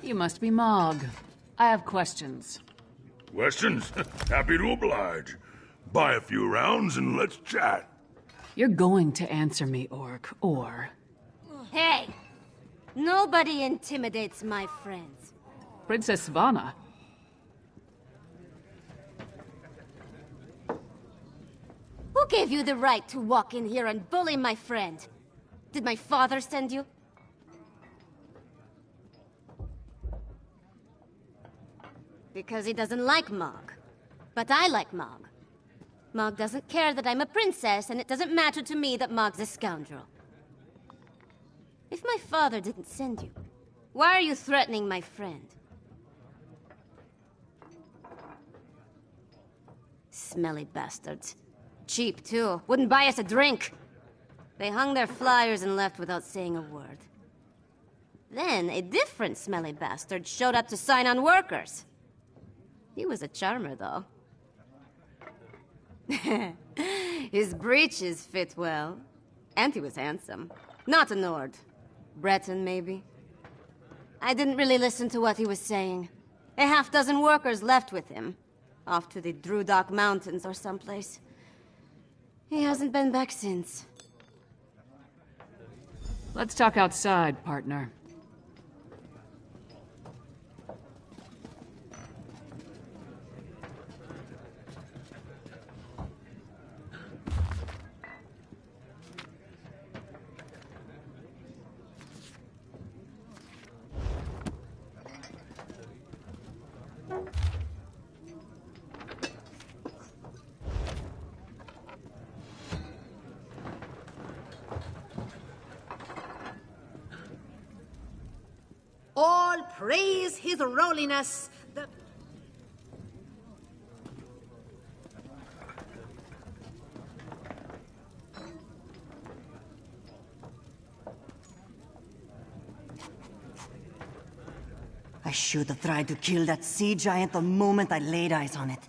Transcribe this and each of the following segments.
You must be Mog. I have questions. Questions? Happy to oblige. Buy a few rounds and let's chat. You're going to answer me, Orc, or... Hey! Nobody intimidates my friends. Princess Savannah. Who gave you the right to walk in here and bully my friend? Did my father send you? Because he doesn't like Mog. But I like Mog. Mog doesn't care that I'm a princess, and it doesn't matter to me that Mog's a scoundrel. If my father didn't send you, why are you threatening my friend? Smelly bastards. Cheap, too. Wouldn't buy us a drink. They hung their flyers and left without saying a word. Then, a different smelly bastard showed up to sign on workers. He was a charmer, though. His breeches fit well. And he was handsome. Not a Nord. Breton, maybe. I didn't really listen to what he was saying. A half-dozen workers left with him. Off to the Drudock Mountains or someplace. He hasn't been back since. Let's talk outside, partner. All praise his rolliness, the... I should have tried to kill that sea giant the moment I laid eyes on it.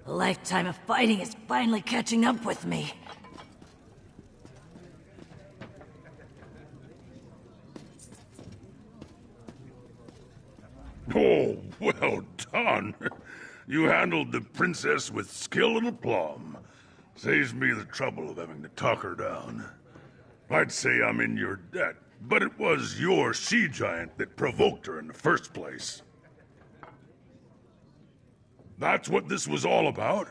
A lifetime of fighting is finally catching up with me. Oh, well done. You handled the princess with skill and aplomb. Saves me the trouble of having to talk her down. I'd say I'm in your debt, but it was your sea giant that provoked her in the first place. That's what this was all about?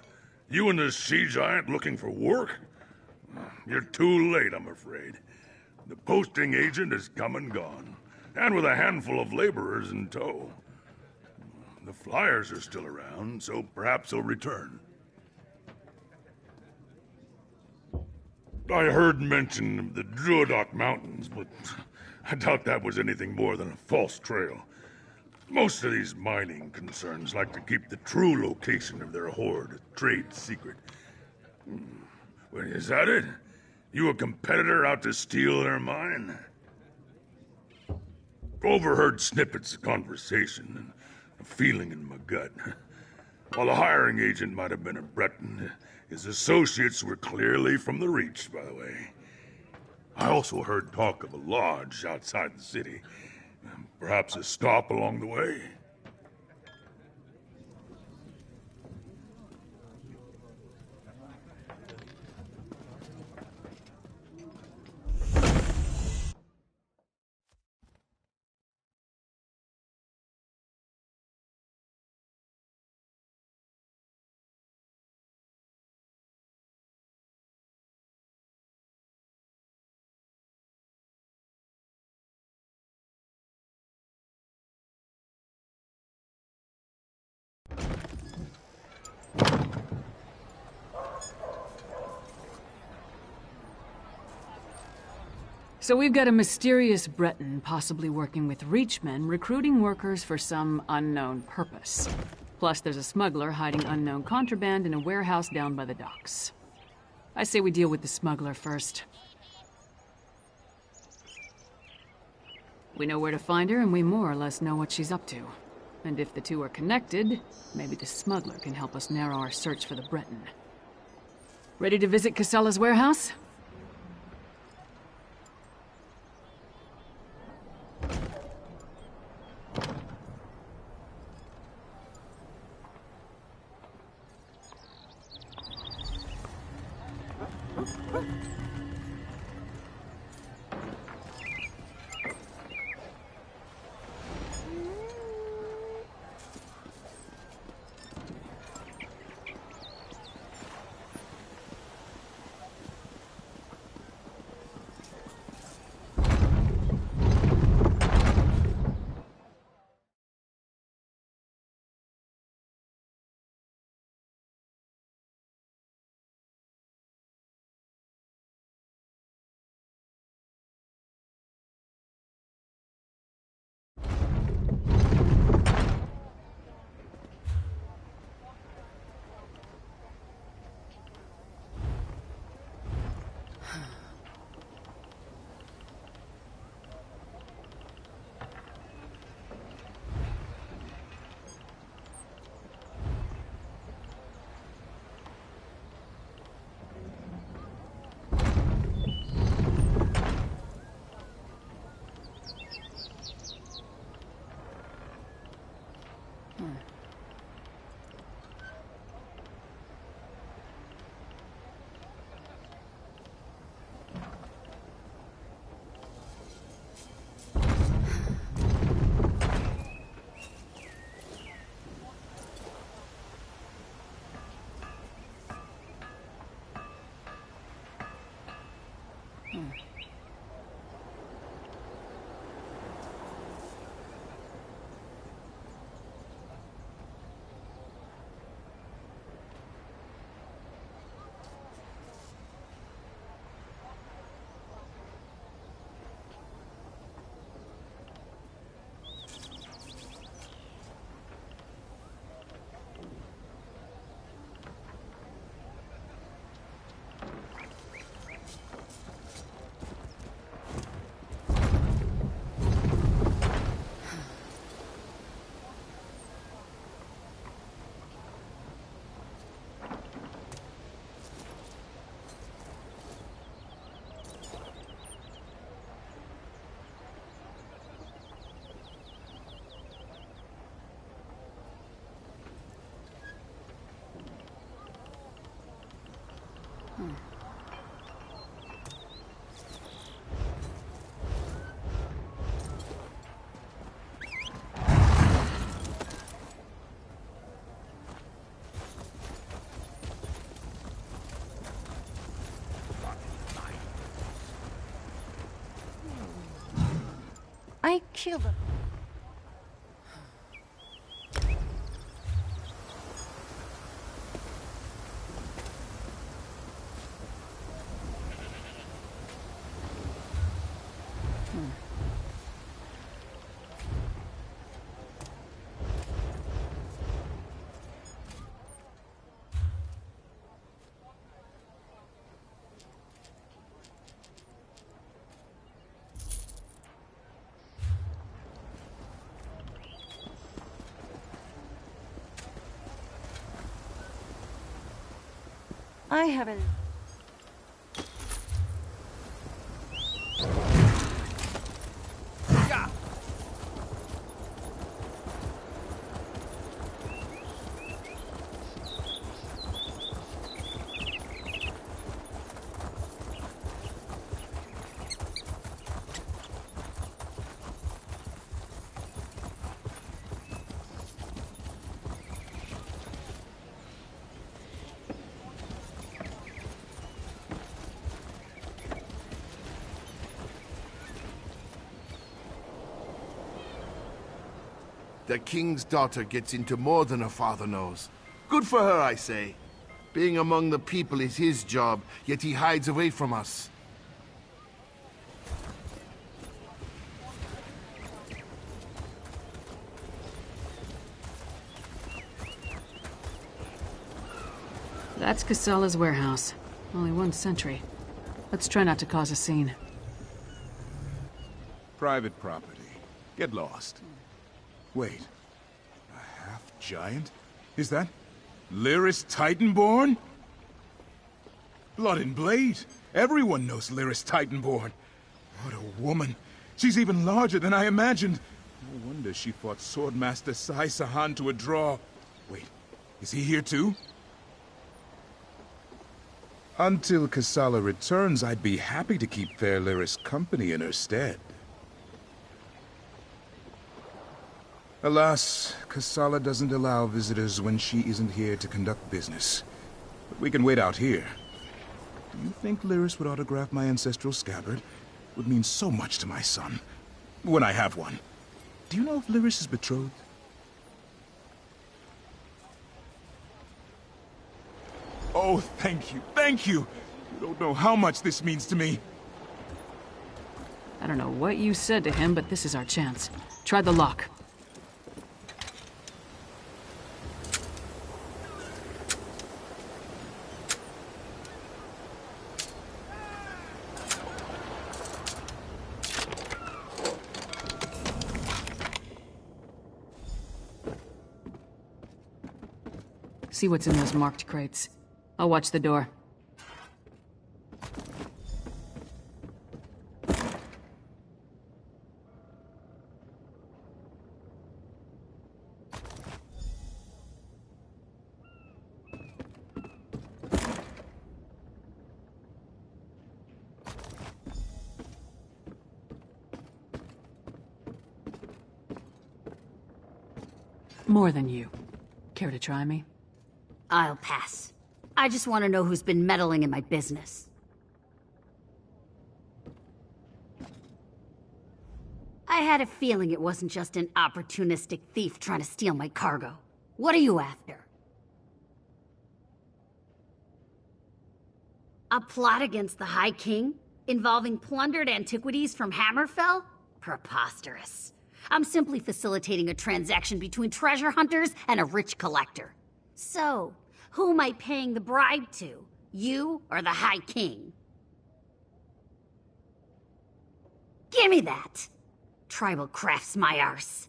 You and this sea giant looking for work? You're too late, I'm afraid. The posting agent has come and gone, and with a handful of laborers in tow. The flyers are still around, so perhaps they'll return. I heard mention of the Drudock Mountains, but I doubt that was anything more than a false trail. Most of these mining concerns like to keep the true location of their hoard a trade secret. Well, is that it? You a competitor out to steal their mine? Overheard snippets of conversation and a feeling in my gut. While the hiring agent might have been a Breton, his associates were clearly from the Reach, by the way. I also heard talk of a lodge outside the city. Perhaps a stop along the way. So we've got a mysterious Breton possibly working with Reachmen, recruiting workers for some unknown purpose. Plus there's a smuggler hiding unknown contraband in a warehouse down by the docks. I say we deal with the smuggler first. We know where to find her, and we more or less know what she's up to. And if the two are connected, maybe the smuggler can help us narrow our search for the Breton. Ready to visit Casella's warehouse? I killed him. I haven't. The king's daughter gets into more than her father knows. Good for her, I say. Being among the people is his job, yet he hides away from us. That's Casella's warehouse. Only one sentry. Let's try not to cause a scene. Private property. Get lost. Wait. A half-giant? Is that Lyris Titanborn? Blood and Blade. Everyone knows Lyris Titanborn. What a woman. She's even larger than I imagined. No wonder she fought Swordmaster Sai Sahan to a draw. Wait, is he here too? Until Kasala returns, I'd be happy to keep Fair Lyris company in her stead. Alas, Kasala doesn't allow visitors when she isn't here to conduct business. But we can wait out here. Do you think Lyris would autograph my ancestral scabbard? It would mean so much to my son. When I have one. Do you know if Lyris is betrothed? Oh, thank you, thank you! You don't know how much this means to me. I don't know what you said to him, but this is our chance. Try the lock. See what's in those marked crates. I'll watch the door. More than you. Care to try me? I'll pass. I just want to know who's been meddling in my business. I had a feeling it wasn't just an opportunistic thief trying to steal my cargo. What are you after? A plot against the High King? Involving plundered antiquities from Hammerfell? Preposterous. I'm simply facilitating a transaction between treasure hunters and a rich collector. So, who am I paying the bribe to? You or the High King? Gimme that! Tribal craft's my arse.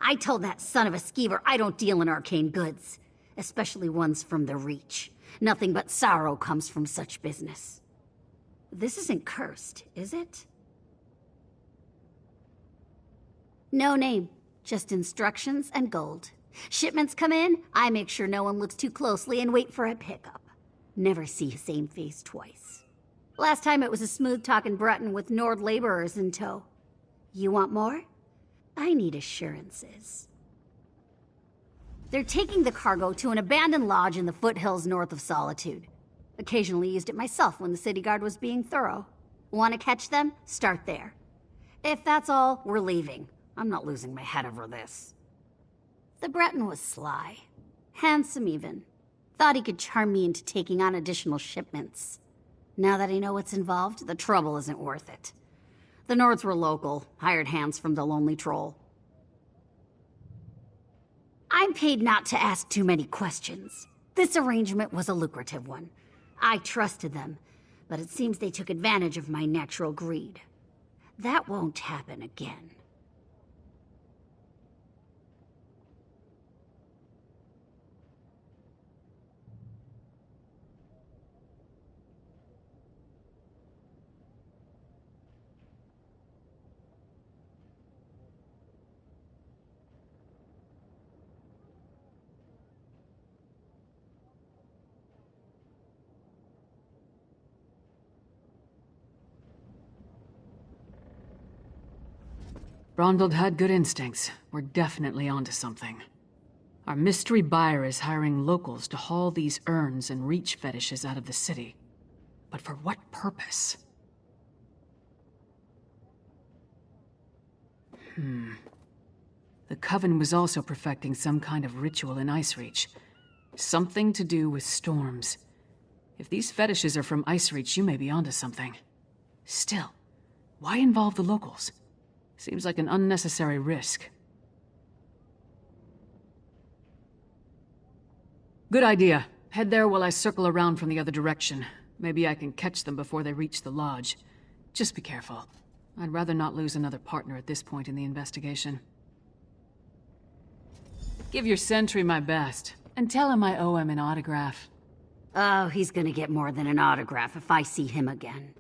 I told that son of a skeever I don't deal in arcane goods, especially ones from the Reach. Nothing but sorrow comes from such business. This isn't cursed, is it? No name, just instructions and gold. Shipments come in, I make sure no one looks too closely and wait for a pickup. Never see the same face twice. Last time it was a smooth-talking Breton with Nord laborers in tow. You want more? I need assurances. They're taking the cargo to an abandoned lodge in the foothills north of Solitude. Occasionally used it myself when the city guard was being thorough. Want to catch them? Start there. If that's all, we're leaving. I'm not losing my head over this. The Breton was sly. Handsome, even. Thought he could charm me into taking on additional shipments. Now that I know what's involved, the trouble isn't worth it. The Nords were local, hired hands from the Lonely Troll. I'm paid not to ask too many questions. This arrangement was a lucrative one. I trusted them, but it seems they took advantage of my natural greed. That won't happen again. Brondvold had good instincts. We're definitely onto something. Our mystery buyer is hiring locals to haul these urns and reach fetishes out of the city. But for what purpose? The Coven was also perfecting some kind of ritual in Ice Reach. Something to do with storms. If these fetishes are from Ice Reach, you may be onto something. Still, why involve the locals? Seems like an unnecessary risk. Good idea. Head there while I circle around from the other direction. Maybe I can catch them before they reach the lodge. Just be careful. I'd rather not lose another partner at this point in the investigation. Give your sentry my best, and tell him I owe him an autograph. Oh, he's gonna get more than an autograph if I see him again.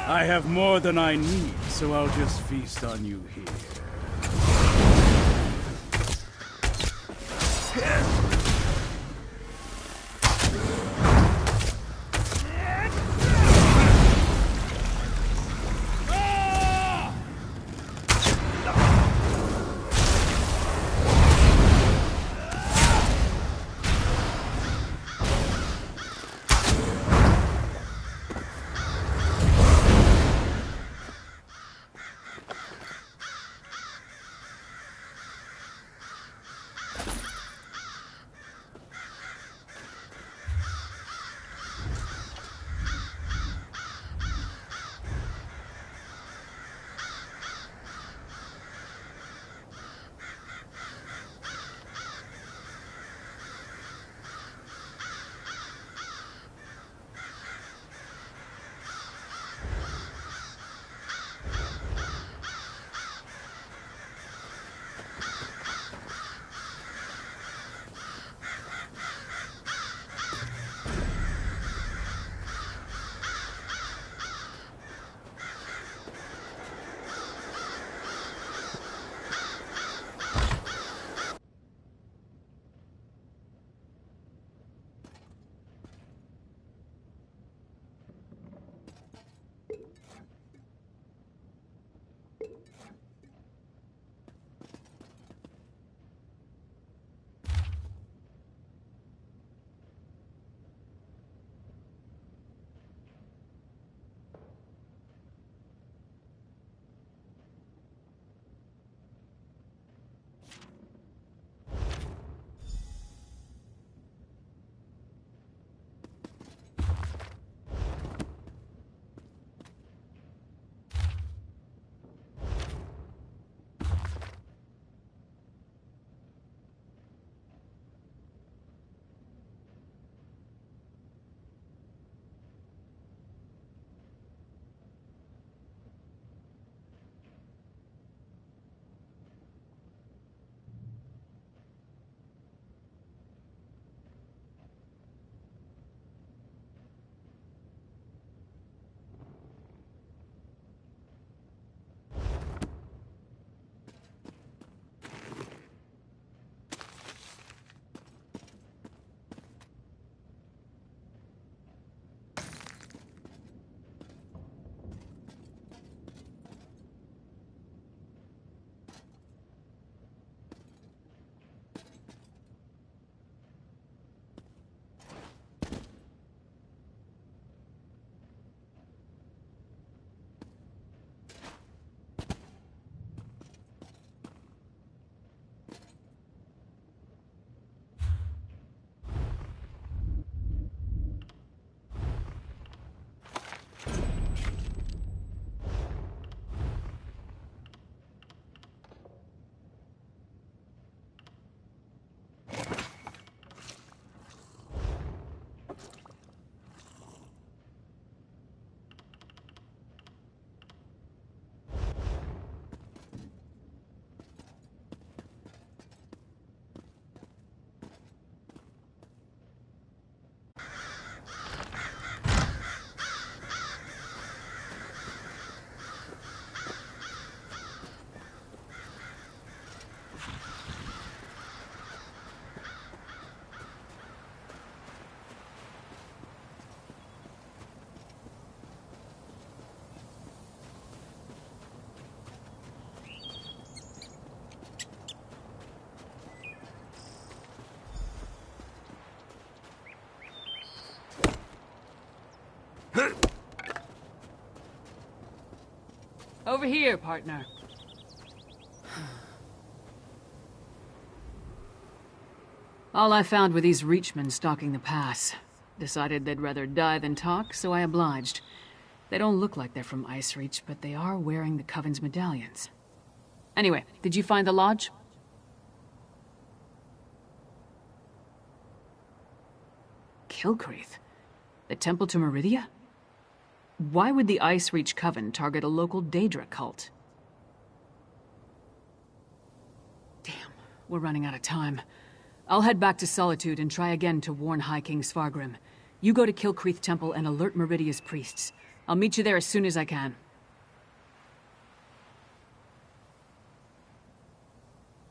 I have more than I need, so I'll just feast on you here. Over here, partner. All I found were these Reachmen stalking the pass. Decided they'd rather die than talk, so I obliged. They don't look like they're from Ice Reach, but they are wearing the Coven's medallions. Anyway, did you find the lodge? Kilcreath? The temple to Meridia? Why would the Ice Reach Coven target a local Daedra cult? Damn, we're running out of time. I'll head back to Solitude and try again to warn High King Svargrim. You go to Kilcreath Temple and alert Meridia's priests. I'll meet you there as soon as I can.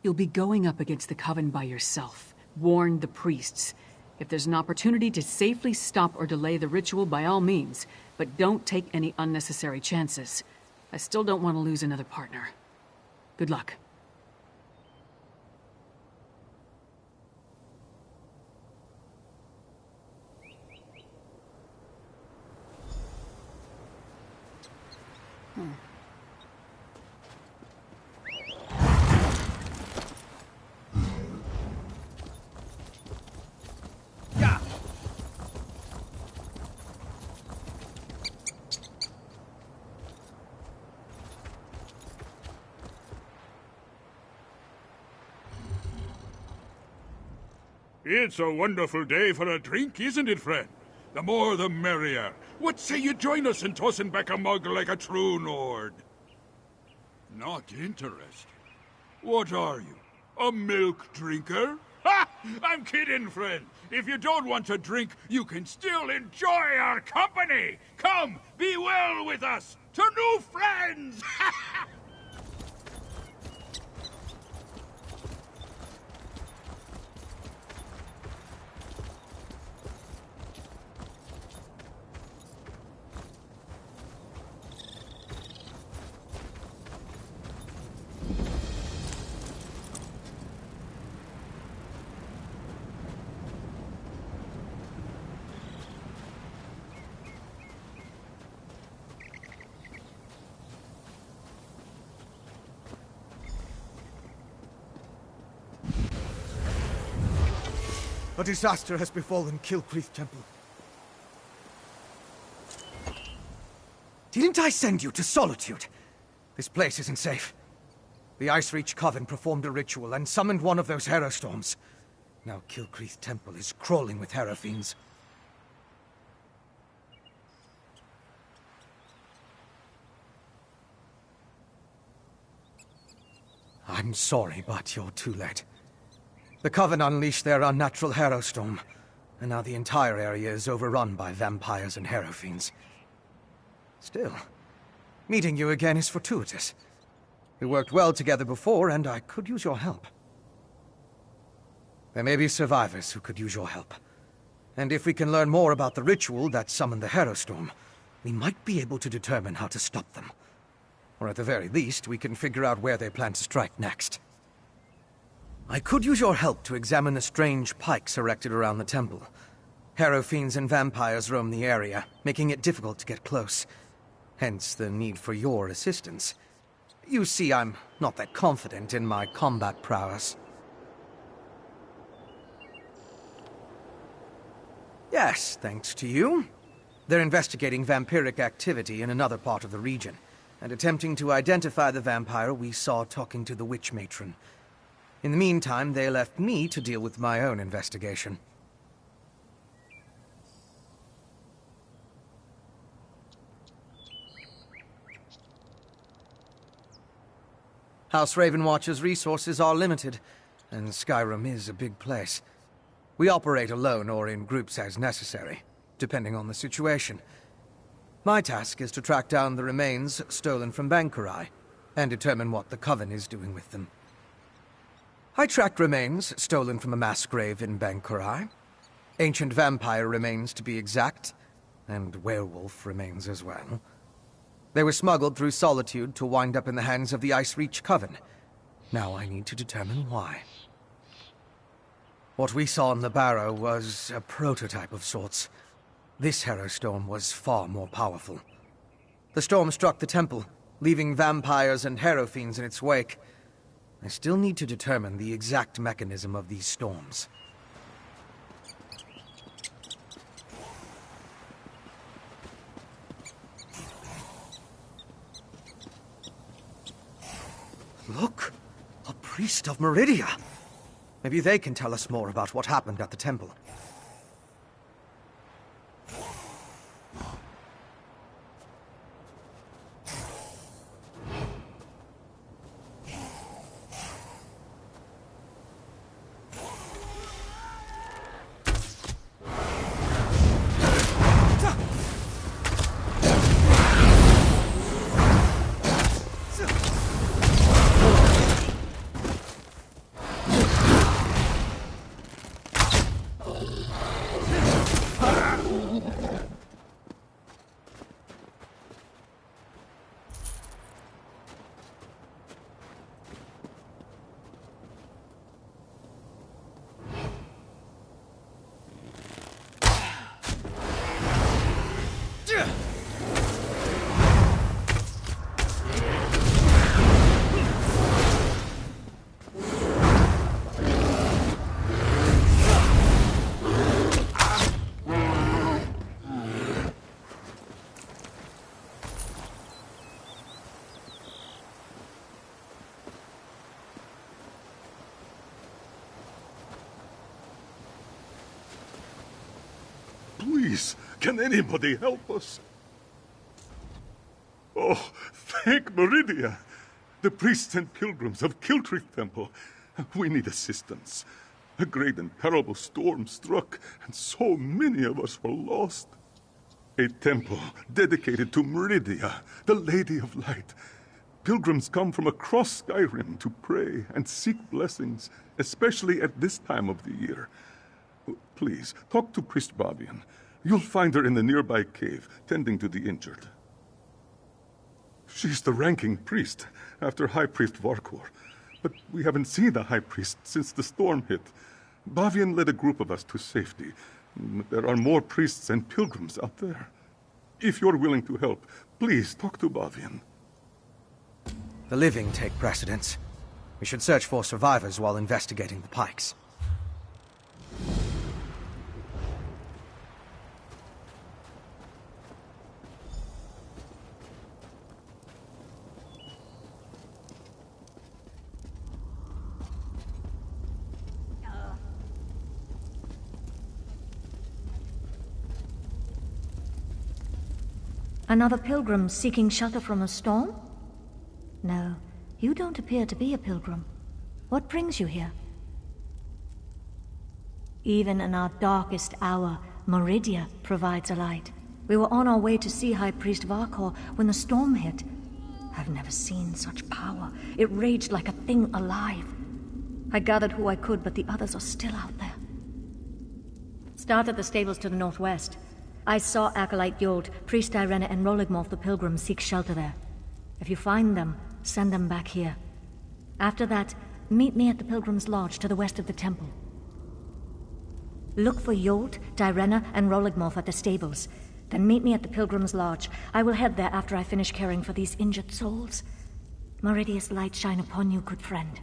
You'll be going up against the Coven by yourself. Warn the priests. If there's an opportunity to safely stop or delay the ritual, by all means, but don't take any unnecessary chances. I still don't want to lose another partner. Good luck. It's a wonderful day for a drink, isn't it, friend? The more the merrier. What say you join us in tossing back a mug like a true Nord? Not interested. What are you? A milk drinker? Ha! I'm kidding, friend. If you don't want to drink, you can still enjoy our company. Come, be well with us. To new friends! A disaster has befallen Kilcreath Temple. Didn't I send you to Solitude? This place isn't safe. The Ice Reach Coven performed a ritual and summoned one of those Hero Storms. Now Kilcreath Temple is crawling with Hero Fiends. I'm sorry, but you're too late. The Coven unleashed their unnatural Hero Storm, and now the entire area is overrun by vampires and Hero Fiends. Still, meeting you again is fortuitous. We worked well together before, and I could use your help. There may be survivors who could use your help. And if we can learn more about the ritual that summoned the Hero Storm, we might be able to determine how to stop them. Or at the very least, we can figure out where they plan to strike next. I could use your help to examine the strange pikes erected around the temple. Hero Fiends and vampires roam the area, making it difficult to get close. Hence the need for your assistance. You see, I'm not that confident in my combat prowess. Yes, thanks to you. They're investigating vampiric activity in another part of the region, and attempting to identify the vampire we saw talking to the witch matron. In the meantime, they left me to deal with my own investigation. House Ravenwatch's resources are limited, and Skyrim is a big place. We operate alone or in groups as necessary, depending on the situation. My task is to track down the remains stolen from Bankurai, and determine what the Coven is doing with them. I tracked remains stolen from a mass grave in Bankurai. Ancient vampire remains, to be exact, and werewolf remains as well. They were smuggled through Solitude to wind up in the hands of the Ice Reach Coven. Now I need to determine why. What we saw in the barrow was a prototype of sorts. This Hero Storm was far more powerful. The storm struck the temple, leaving vampires and Hero Fiends in its wake. I still need to determine the exact mechanism of these storms. Look! A priest of Meridia! Maybe they can tell us more about what happened at the temple. Please, can anybody help us? Oh, thank Meridia! The priests and pilgrims of Kiltrith Temple. We need assistance. A great and terrible storm struck, and so many of us were lost. A temple dedicated to Meridia, the Lady of Light. Pilgrims come from across Skyrim to pray and seek blessings, especially at this time of the year. Please, talk to Priest Bavian. You'll find her in the nearby cave, tending to the injured. She's the ranking priest, after High Priest Varkor. But we haven't seen the High Priest since the storm hit. Bavian led a group of us to safety. There are more priests and pilgrims out there. If you're willing to help, please talk to Bavian. The living take precedence. We should search for survivors while investigating the pikes. Another pilgrim seeking shelter from a storm? No, you don't appear to be a pilgrim. What brings you here? Even in our darkest hour, Meridia provides a light. We were on our way to see High Priest Varkor when the storm hit. I've never seen such power. It raged like a thing alive. I gathered who I could, but the others are still out there. Start at the stables to the northwest. I saw Acolyte Yold, Priest Irena, and Roligmorth the Pilgrim seek shelter there. If you find them, send them back here. After that, meet me at the Pilgrim's Lodge to the west of the temple. Look for Yold, Irena, and Roligmorth at the stables. Then meet me at the Pilgrim's Lodge. I will head there after I finish caring for these injured souls. Meridia's light shine upon you, good friend.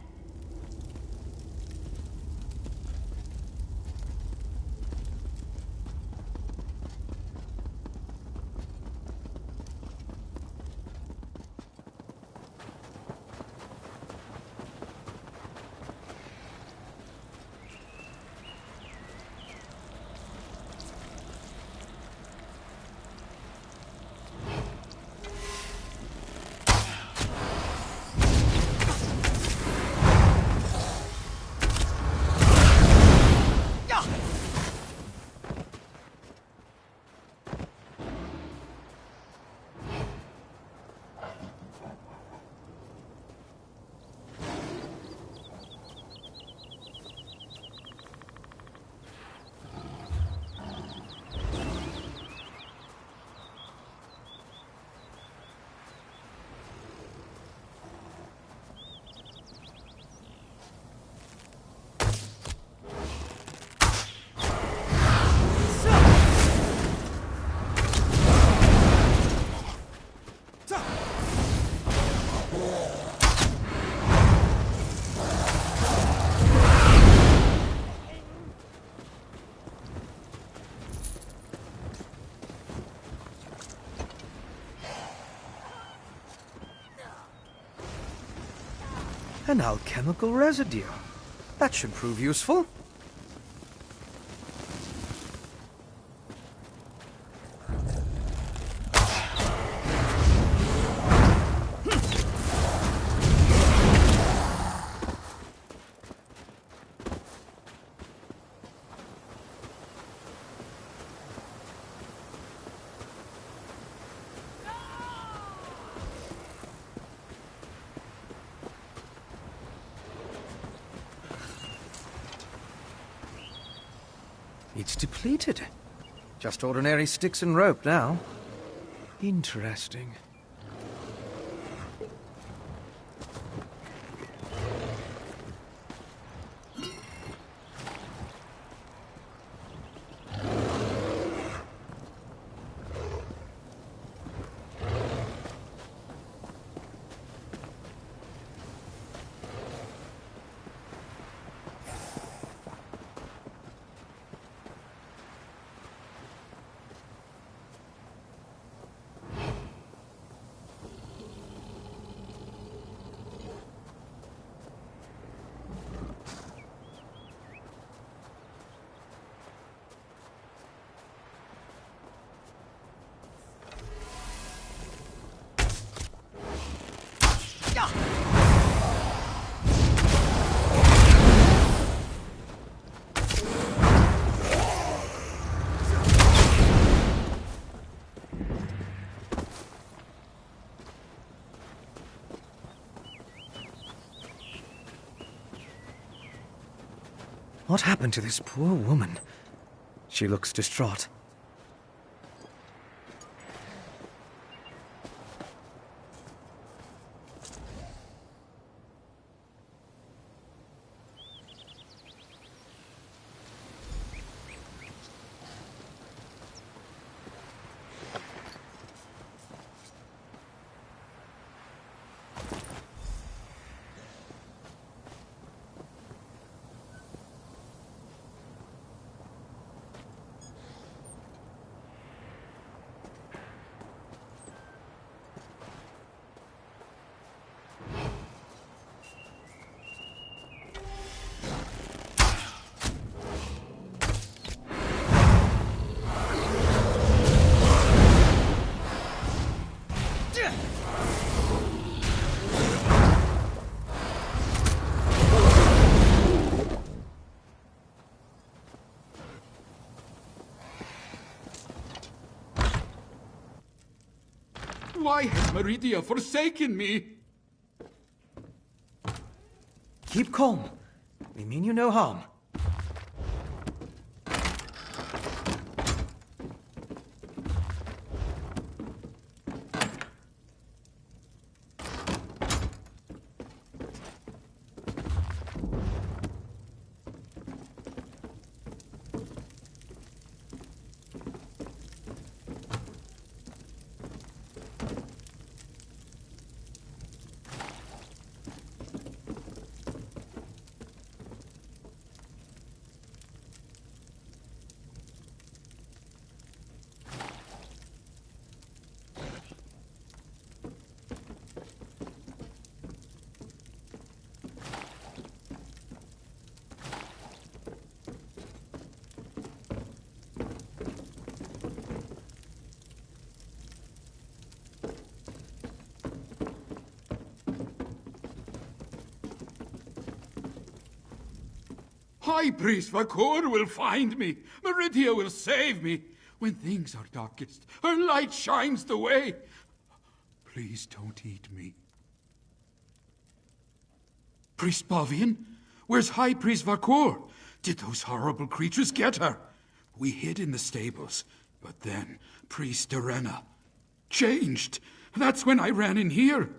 An alchemical residue. That should prove useful. It's depleted. Just ordinary sticks and rope now. Interesting. What happened to this poor woman? She looks distraught. Why has Meridia forsaken me? Keep calm. We mean you no harm. High Priest Vakor will find me. Meridia will save me. When things are darkest, her light shines the way. Please don't eat me. Priest Bavian? Where's High Priest Vakor? Did those horrible creatures get her? We hid in the stables, but then Priest Darena changed. That's when I ran in here.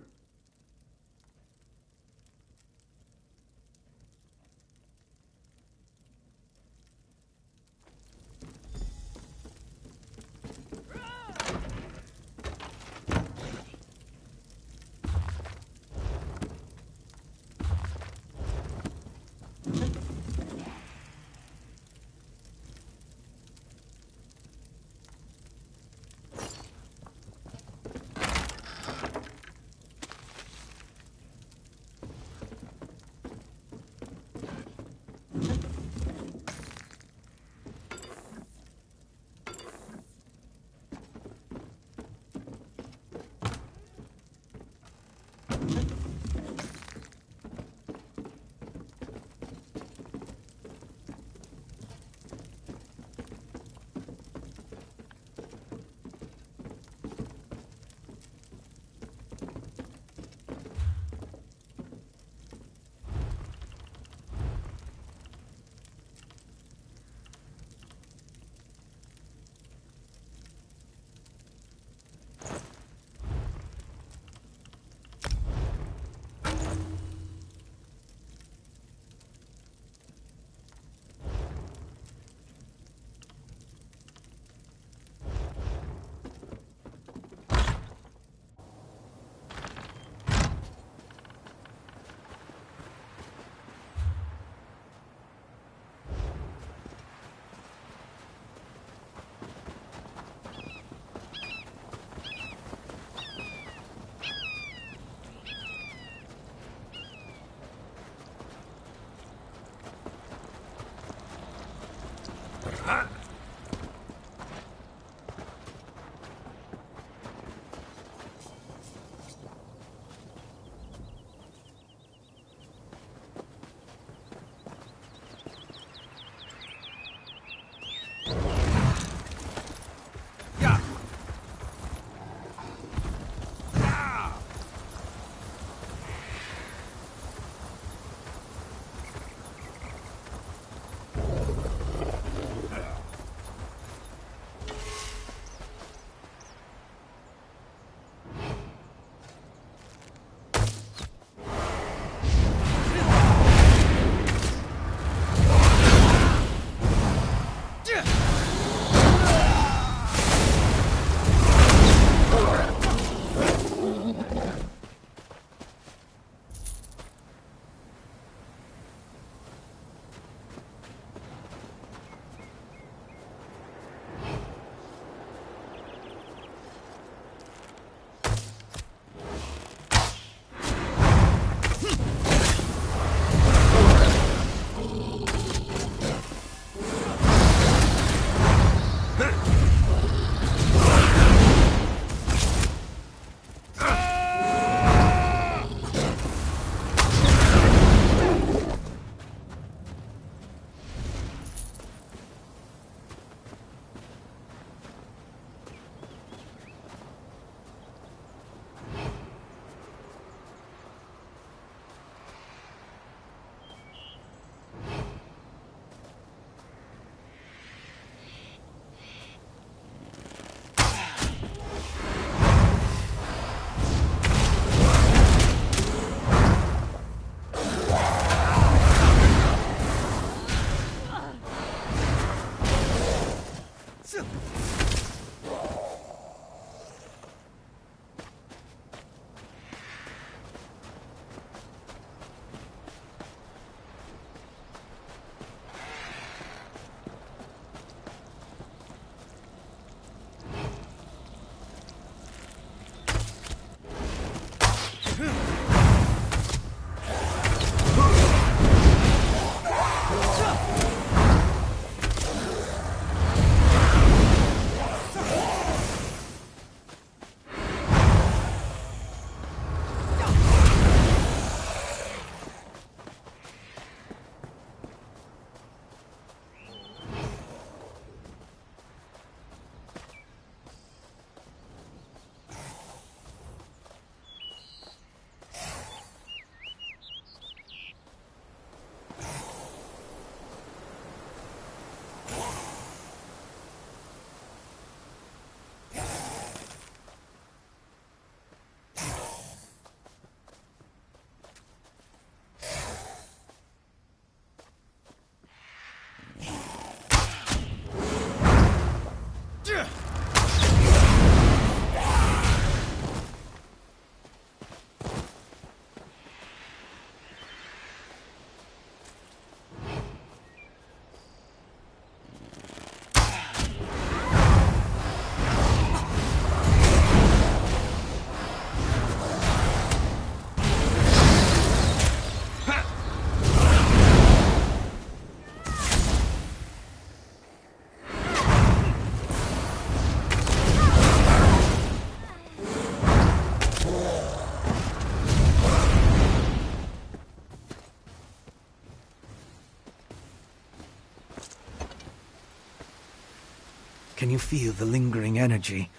Can you feel the lingering energy?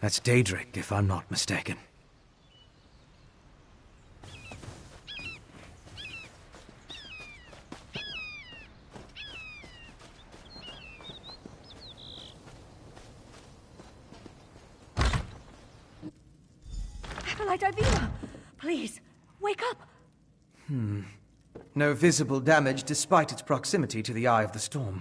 That's Daedric, if I'm not mistaken. Acolyte Ivina! Please, wake up! No visible damage despite its proximity to the Eye of the Storm.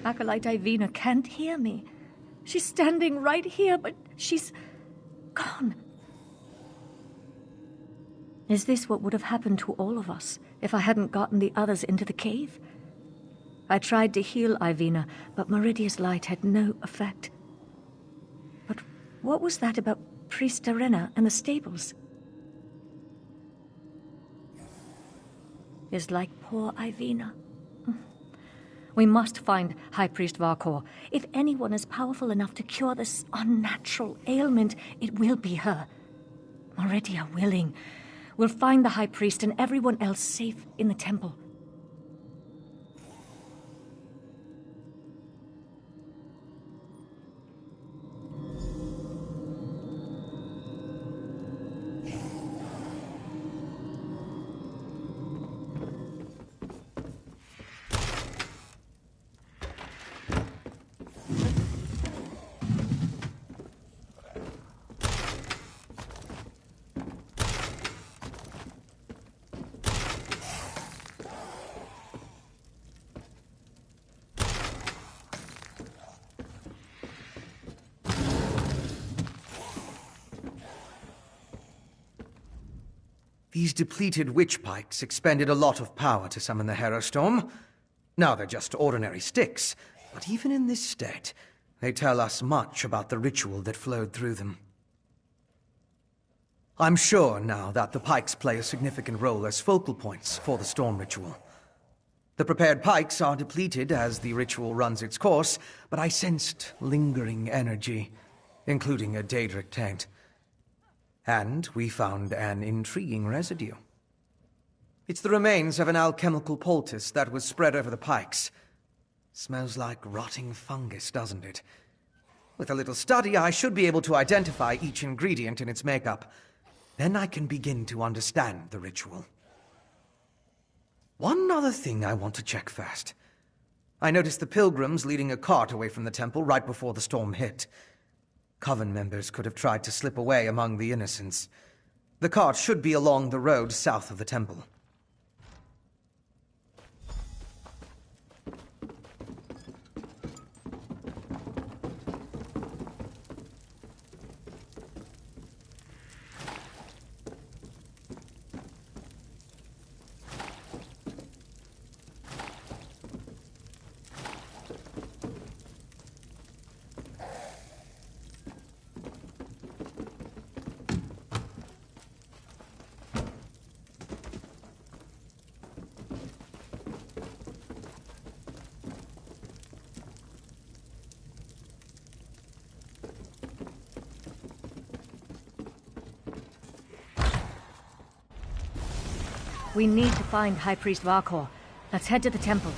Acolyte Ivina can't hear me. She's standing right here, but she's gone. Is this what would have happened to all of us if I hadn't gotten the others into the cave? I tried to heal Ivina, but Meridia's light had no effect. But what was that about Priest Arena and the stables? Is like poor Ivina. We must find High Priest Varkor. If anyone is powerful enough to cure this unnatural ailment, it will be her. Meridia willing. We'll find the High Priest and everyone else safe in the temple. These depleted witch pikes expended a lot of power to summon the Harrow Storm. Now they're just ordinary sticks, but even in this state, they tell us much about the ritual that flowed through them. I'm sure now that the pikes play a significant role as focal points for the storm ritual. The prepared pikes are depleted as the ritual runs its course, but I sensed lingering energy, including a Daedric taint. And we found an intriguing residue. It's the remains of an alchemical poultice that was spread over the pikes. Smells like rotting fungus, doesn't it? With a little study, I should be able to identify each ingredient in its makeup. Then I can begin to understand the ritual. One other thing I want to check first. I noticed the pilgrims leading a cart away from the temple right before the storm hit. Coven members could have tried to slip away among the innocents. The cart should be along the road south of the temple. We need to find High Priest Varkor. Let's head to the temple.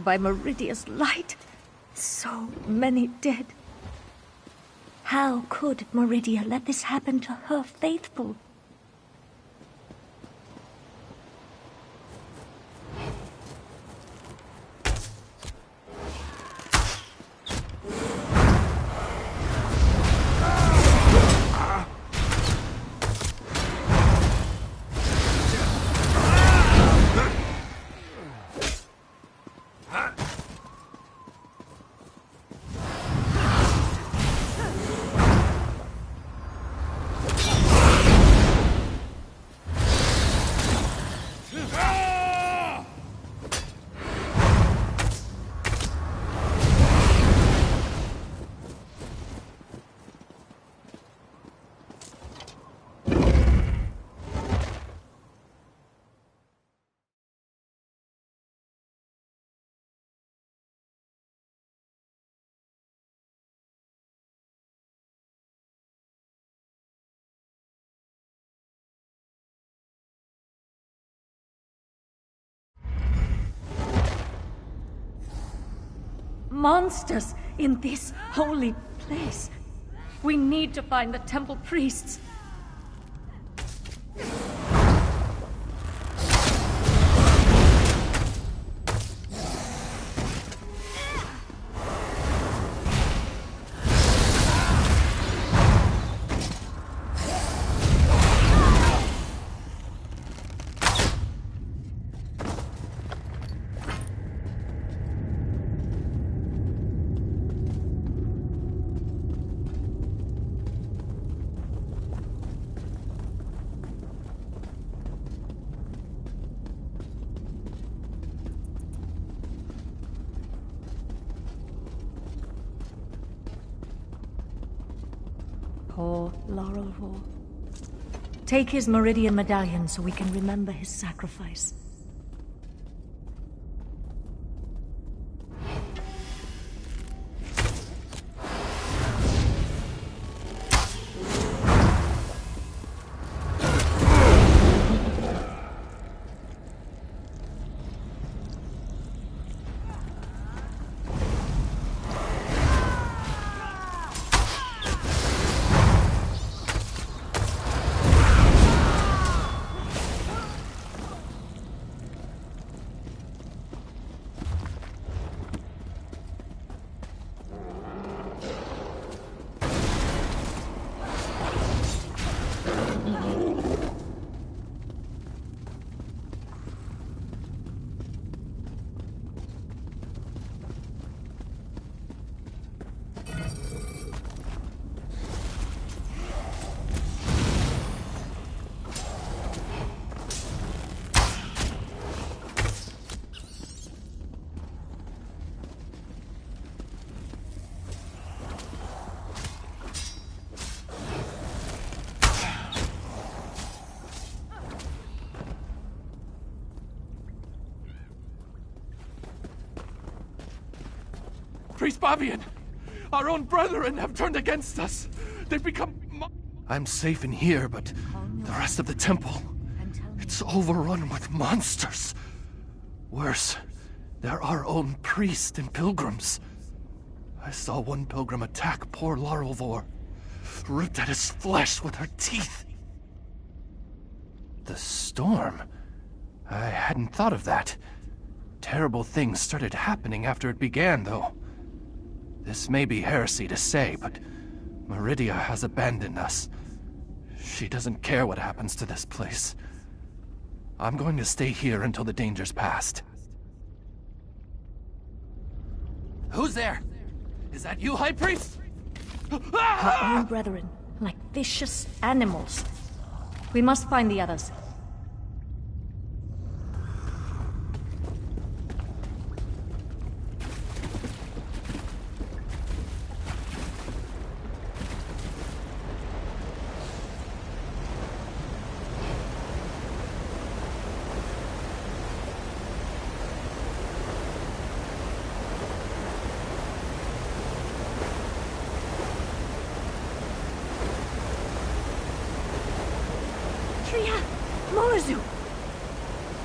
By Meridia's light, so many dead. How could Meridia let this happen to her faithful? Monsters in this holy place. We need to find the temple priests. Poor Laurelhor. Take his Meridian medallion so we can remember his sacrifice. Priest Bavian! Our own brethren have turned against us! They've become... I'm safe in here, but the rest of the temple... It's overrun with monsters. Worse, they're our own priests and pilgrims. I saw one pilgrim attack poor Larolvor, ripped at his flesh with her teeth. The storm? I hadn't thought of that. Terrible things started happening after it began, though. This may be heresy to say, but Meridia has abandoned us. She doesn't care what happens to this place. I'm going to stay here until the danger's past. Who's there? Is that you, High Priest? Our own brethren, like vicious animals. We must find the others.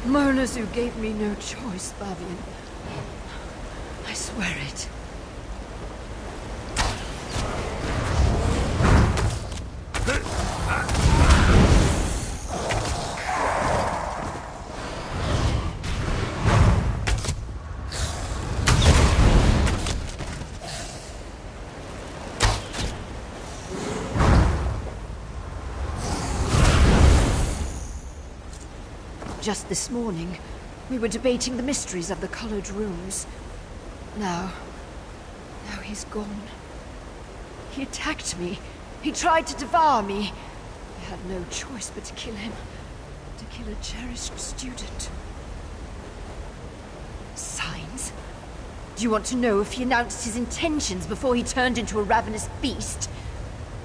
Murnazu gave me no choice, Bavian. I swear it. Just this morning, we were debating the mysteries of the colored runes. Now he's gone. He attacked me. He tried to devour me. I had no choice but to kill him. To kill a cherished student. Signs? Do you want to know if he announced his intentions before he turned into a ravenous beast?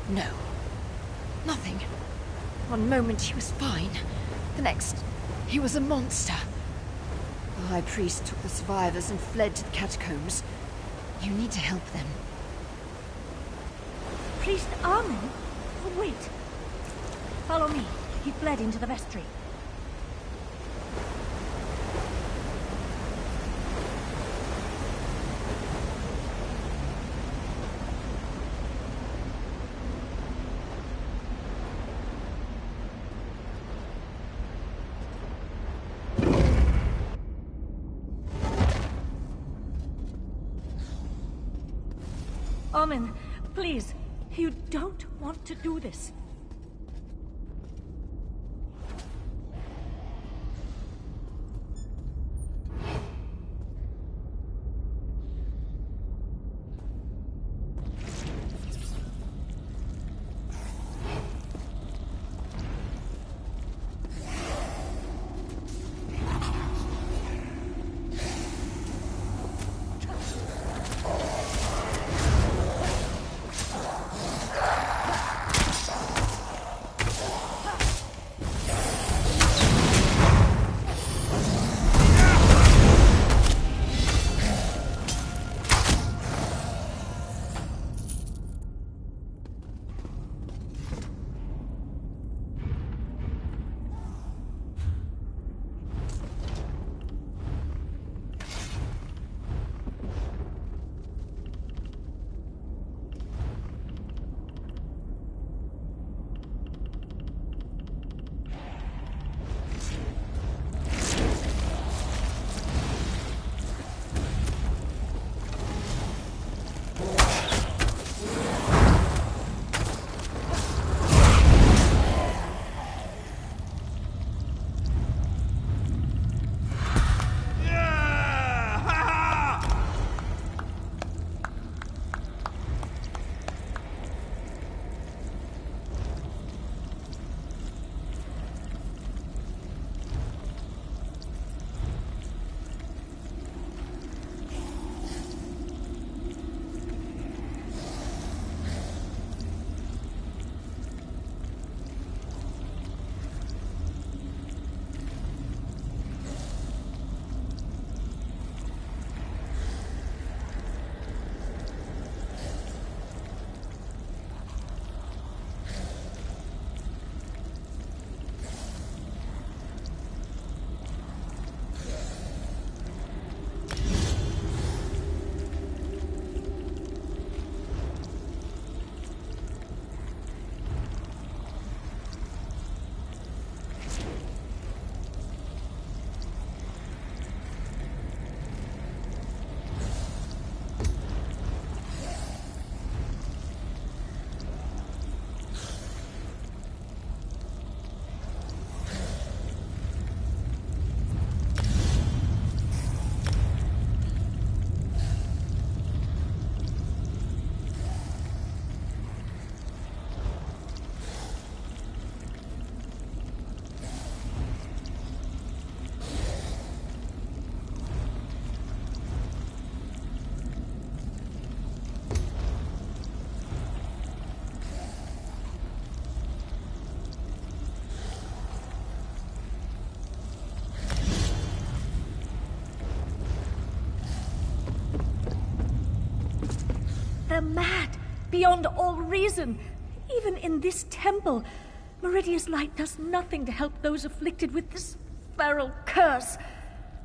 No. Nothing. One moment he was fine. The next... he was a monster. The High Priest took the survivors and fled to the catacombs. You need to help them. Priest Armin? Oh, wait. Follow me. He fled into the vestry. Armin, please, you don't want to do this. beyond all reason. Even in this temple, Meridia's light does nothing to help those afflicted with this feral curse.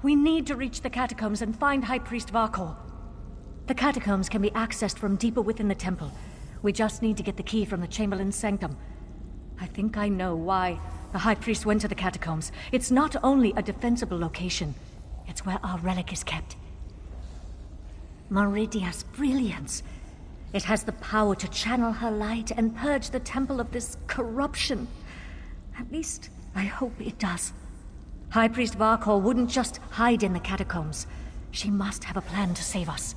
We need to reach the catacombs and find High Priest Varkor. The catacombs can be accessed from deeper within the temple. We just need to get the key from the Chamberlain's sanctum. I think I know why the High Priest went to the catacombs. It's not only a defensible location, it's where our relic is kept. Meridia's brilliance. It has the power to channel her light and purge the temple of this corruption. At least, I hope it does. High Priest Varkor wouldn't just hide in the catacombs. She must have a plan to save us.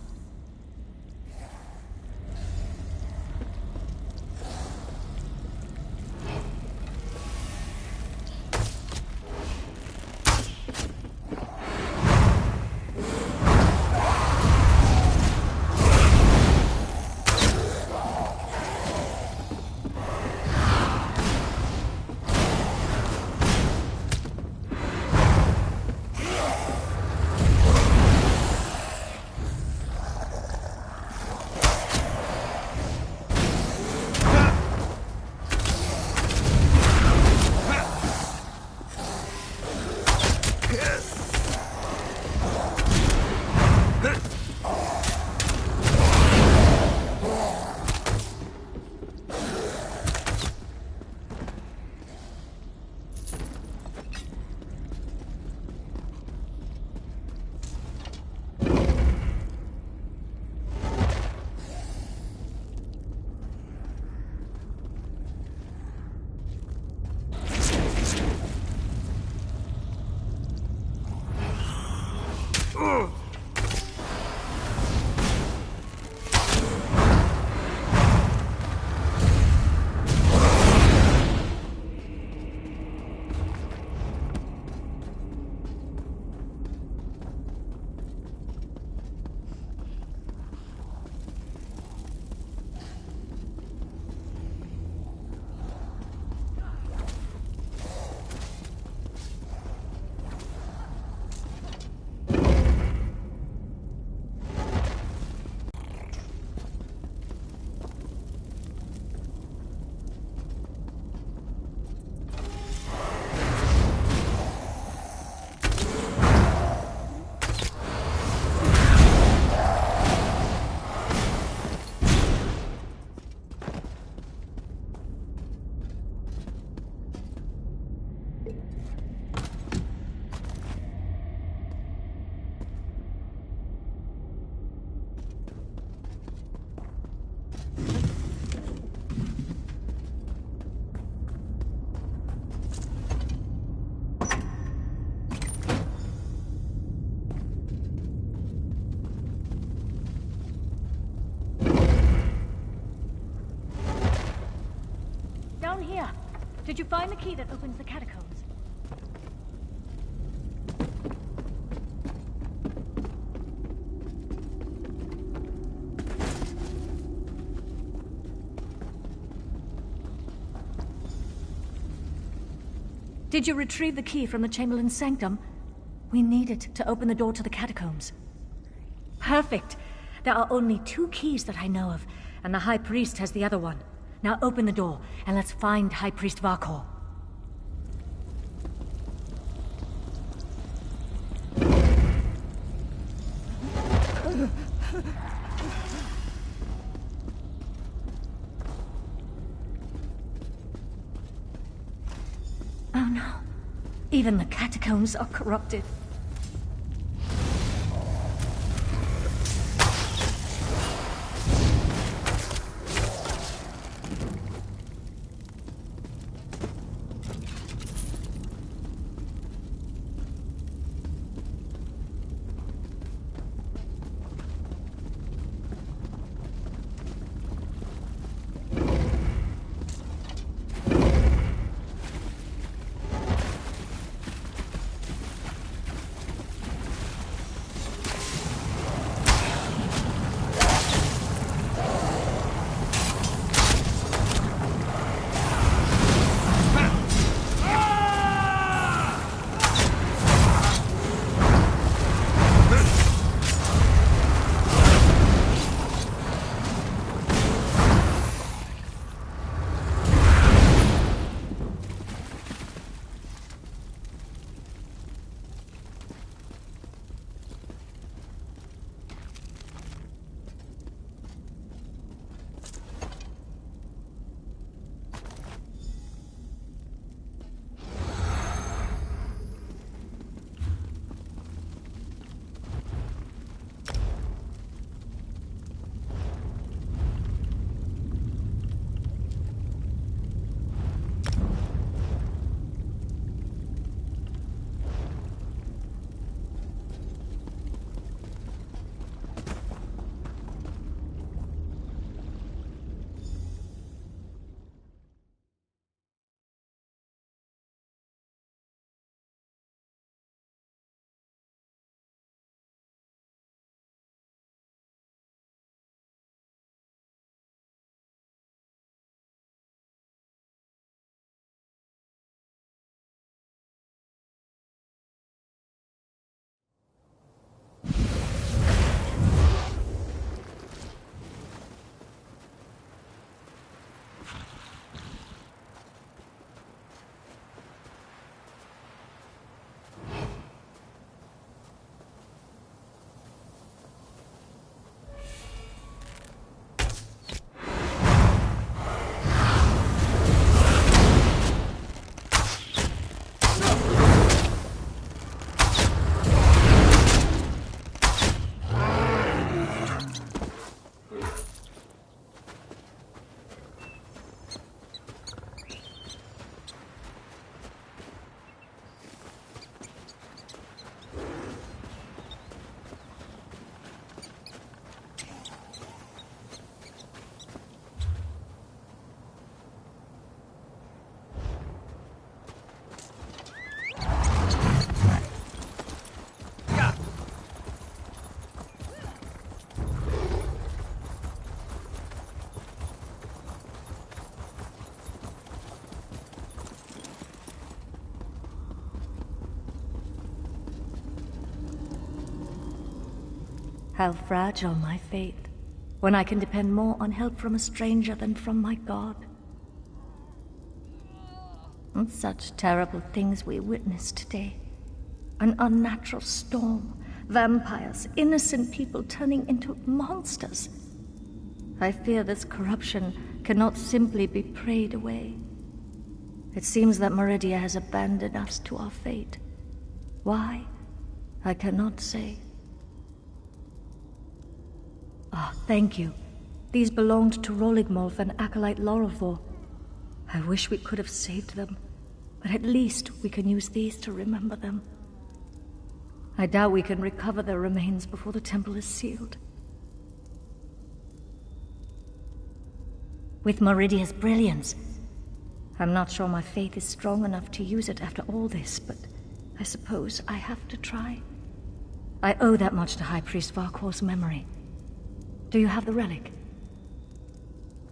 Here. Did you find the key that opens the catacombs? Did you retrieve the key from the Chamberlain's sanctum? We need it to open the door to the catacombs. Perfect. There are only 2 keys that I know of, and the High Priest has the other one. Now open the door, and let's find High Priest Varkor. Oh no. Even the catacombs are corrupted. How fragile my faith, when I can depend more on help from a stranger than from my God. And such terrible things we witnessed today. An unnatural storm, vampires, innocent people turning into monsters. I fear this corruption cannot simply be prayed away. It seems that Meridia has abandoned us to our fate. Why? I cannot say. Ah, thank you. These belonged to Roligmolf and Acolyte Lorelfor. I wish we could have saved them, but at least we can use these to remember them. I doubt we can recover their remains before the temple is sealed. With Meridia's brilliance, I'm not sure my faith is strong enough to use it after all this, but I suppose I have to try. I owe that much to High Priest Varkor's memory. Do you have the relic?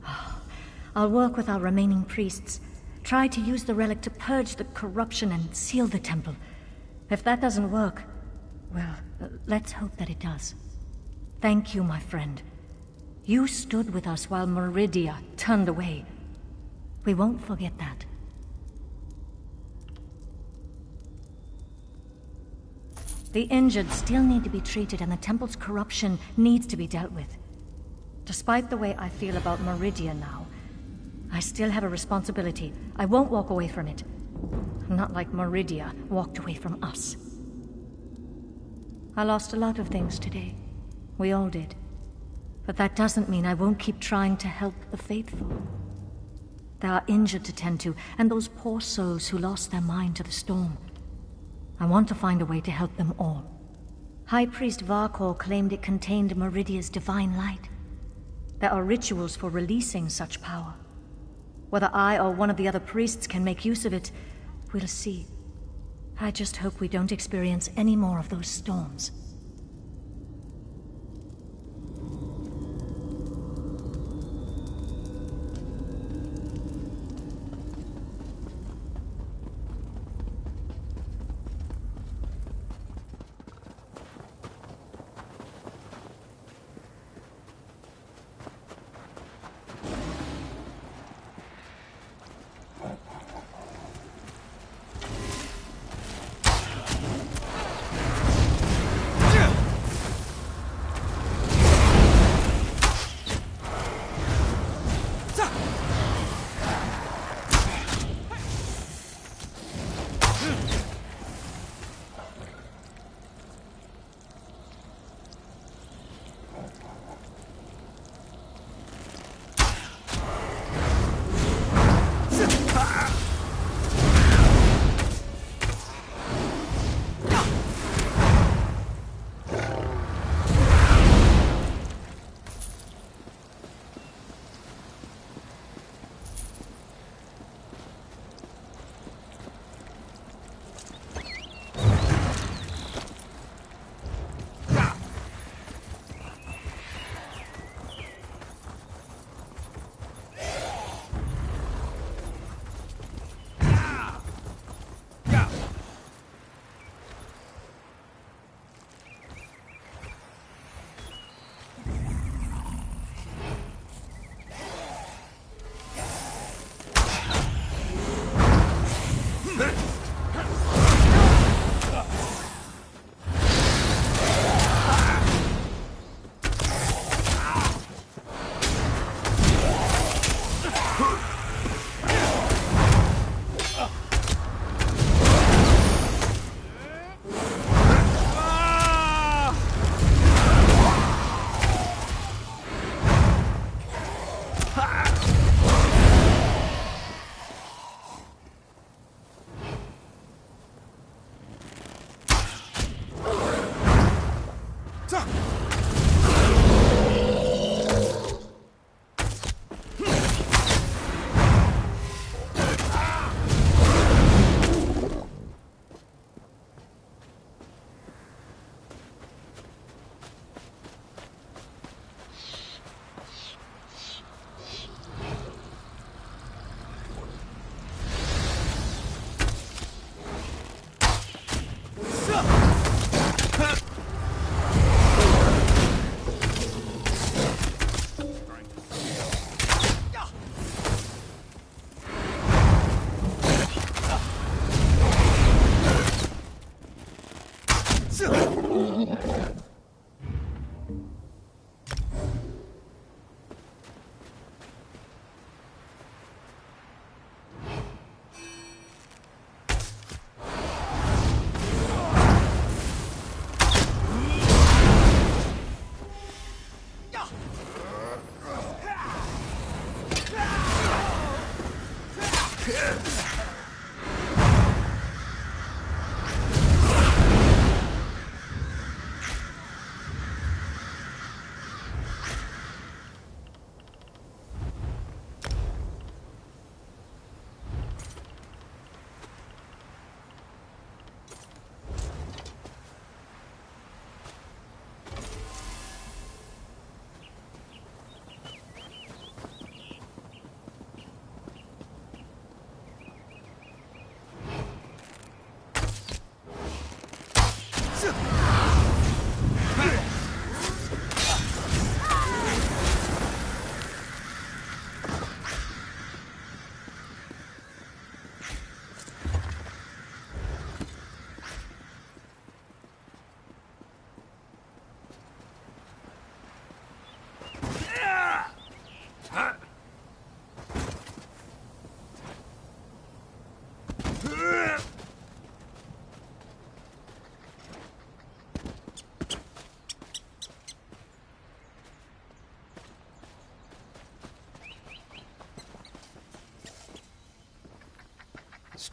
Oh, I'll work with our remaining priests. Try to use the relic to purge the corruption and seal the temple. If that doesn't work, well, let's hope that it does. Thank you, my friend. You stood with us while Meridia turned away. We won't forget that. The injured still need to be treated, and the temple's corruption needs to be dealt with. Despite the way I feel about Meridia now, I still have a responsibility. I won't walk away from it. Not like Meridia walked away from us. I lost a lot of things today. We all did. But that doesn't mean I won't keep trying to help the faithful. There are injured to tend to, and those poor souls who lost their mind to the storm. I want to find a way to help them all. High Priest Varkor claimed it contained Meridia's divine light. There are rituals for releasing such power. Whether I or one of the other priests can make use of it, we'll see. I just hope we don't experience any more of those storms.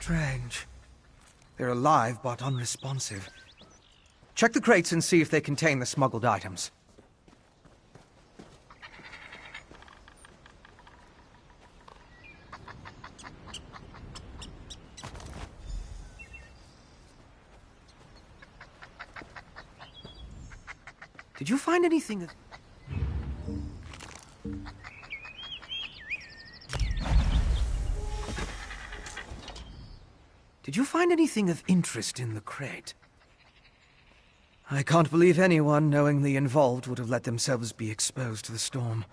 Strange. They're alive, but unresponsive. Check the crates and see if they contain the smuggled items. Did you find anything of... Did you find anything of interest in the crate? I can't believe anyone, knowingly involved, would have let themselves be exposed to the storm.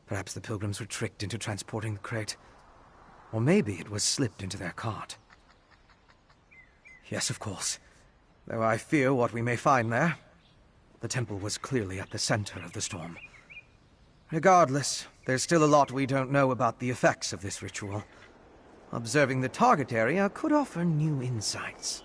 Perhaps the pilgrims were tricked into transporting the crate. Or maybe it was slipped into their cart. Yes, of course. Though I fear what we may find there. The temple was clearly at the center of the storm. Regardless, there's still a lot we don't know about the effects of this ritual. Observing the target area could offer new insights.